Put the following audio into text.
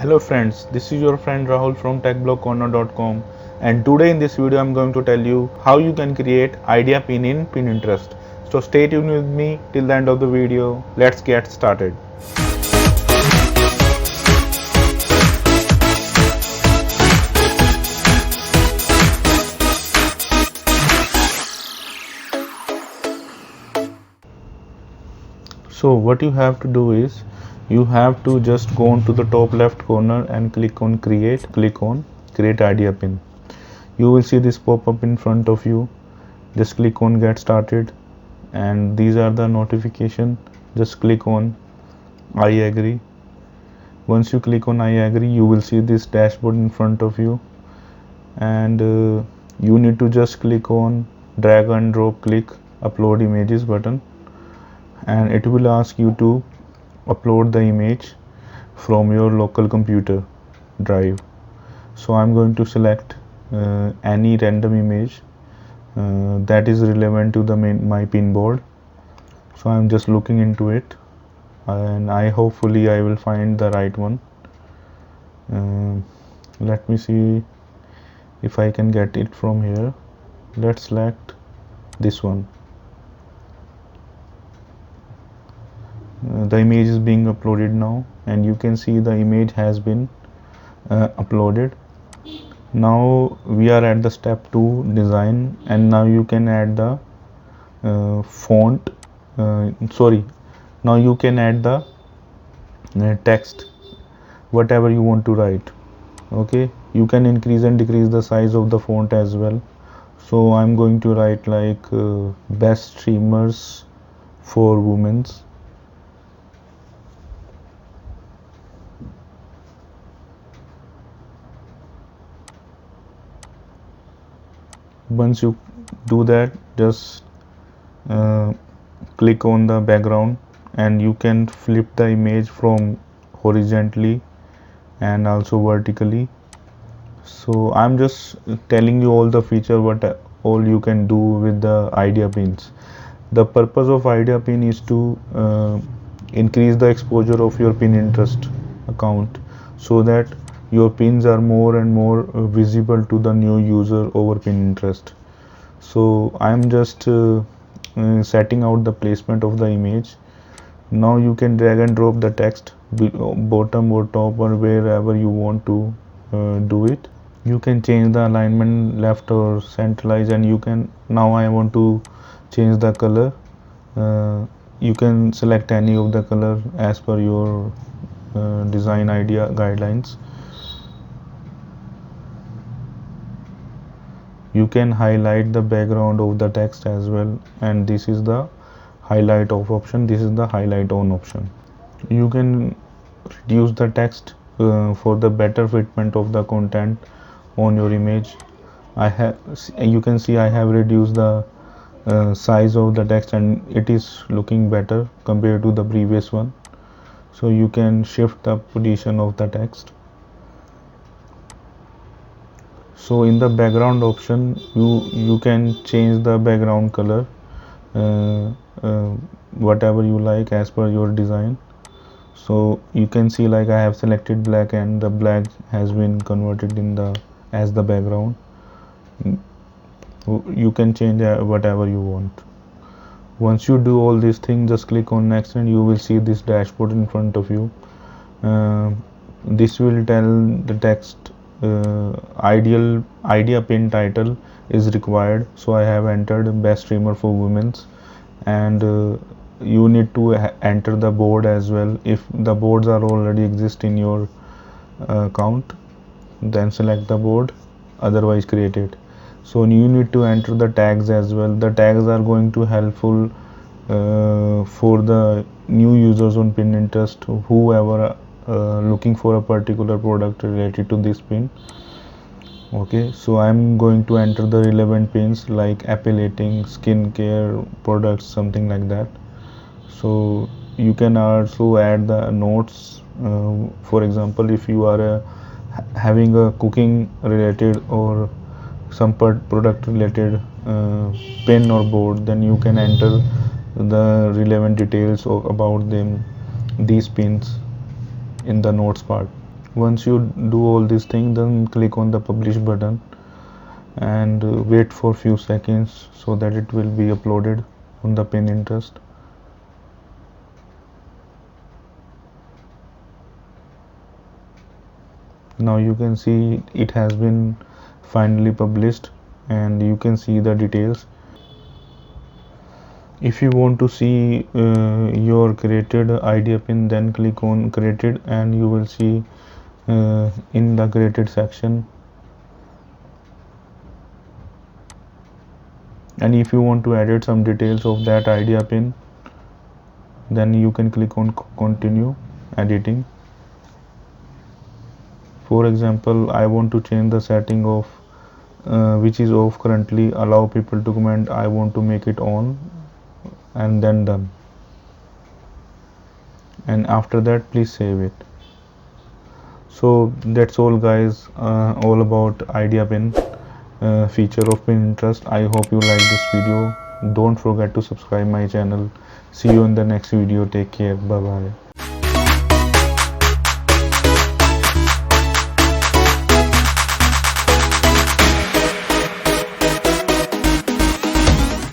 Hello friends, this is your friend Rahul from techblogcorner.com, and today in this video I'm going to tell you how you can create idea pin in Pinterest. So stay tuned with me till the end of the video. Let's get started. So what you have to do is you have to just go on to the top left corner and click on create idea pin. You will see this pop up in front of you. Just click on get started, and these are the notification. Just click on I agree. Once you click on I agree, you will see this dashboard in front of you, and you need to just click on drag and drop click upload images button, and it will ask you to upload the image from your local computer drive. So I'm going to select any random image that is relevant to the my pinboard. So I'm just looking into it, and hopefully I will find the right one. Let me see if I can get it from here. Let's select this one. The image is being uploaded now, and you can see the image has been uploaded. Now we are at the step 2 design, and now you can add the font now you can add the text, whatever you want to write. Okay, you can increase and decrease the size of the font as well. So I'm going to write like best streamers for women's. Once you do that, just click on the background, and you can flip the image from horizontally and also vertically. So I'm just telling you all the feature what all you can do with the idea pins. The purpose of idea pin is to increase the exposure of your Pinterest account, so that your pins are more and more visible to the new user over Pinterest. So I'm just setting out the placement of the image. Now you can drag and drop the text bottom or top or wherever you want to do it. You can change the alignment left or centralize, and you can, now I want to change the color. You can select any of the color as per your design idea guidelines. You can highlight the background of the text as well, and this is the highlight off option, this is the highlight on option. You can reduce the text for the better fitment of the content on your image. You can see I have reduced the size of the text, and it is looking better compared to the previous one. So you can shift the position of the text. So in the background option, you can change the background color whatever you like as per your design. So you can see like I have selected black, and the black has been converted in the as the background. You can change whatever you want. Once you do all these things, just click on next, and you will see this dashboard in front of you. This will tell the text idea pin title is required. So I have entered best streamer for women's, and you need to enter the board as well. If the boards are already exist in your account, then select the board, otherwise create it. So you need to enter the tags as well. The tags are going to helpful for the new users on Pinterest, whoever looking for a particular product related to this pin. Okay, so I'm going to enter the relevant pins like appellating, skincare products, something like that. So you can also add the notes. For example, if you are having a cooking related or some product related pin or board, then you can enter the relevant details about them, these pins, in the notes part. Once you do all these things, then click on the publish button and wait for few seconds so that it will be uploaded on the Pinterest. Now you can see it has been finally published and you can see the details. If you want to see your created idea pin, then click on created and you will see in the created section. And if you want to edit some details of that idea pin, then you can click on continue editing. For example, I want to change the setting of which is off currently, allow people to comment. I want to make it on, and then done. And after that, please save it. So that's all guys, all about idea pin feature of Pinterest. I hope you like this video. Don't forget to subscribe my channel. See you in the next video. Take care. Bye bye.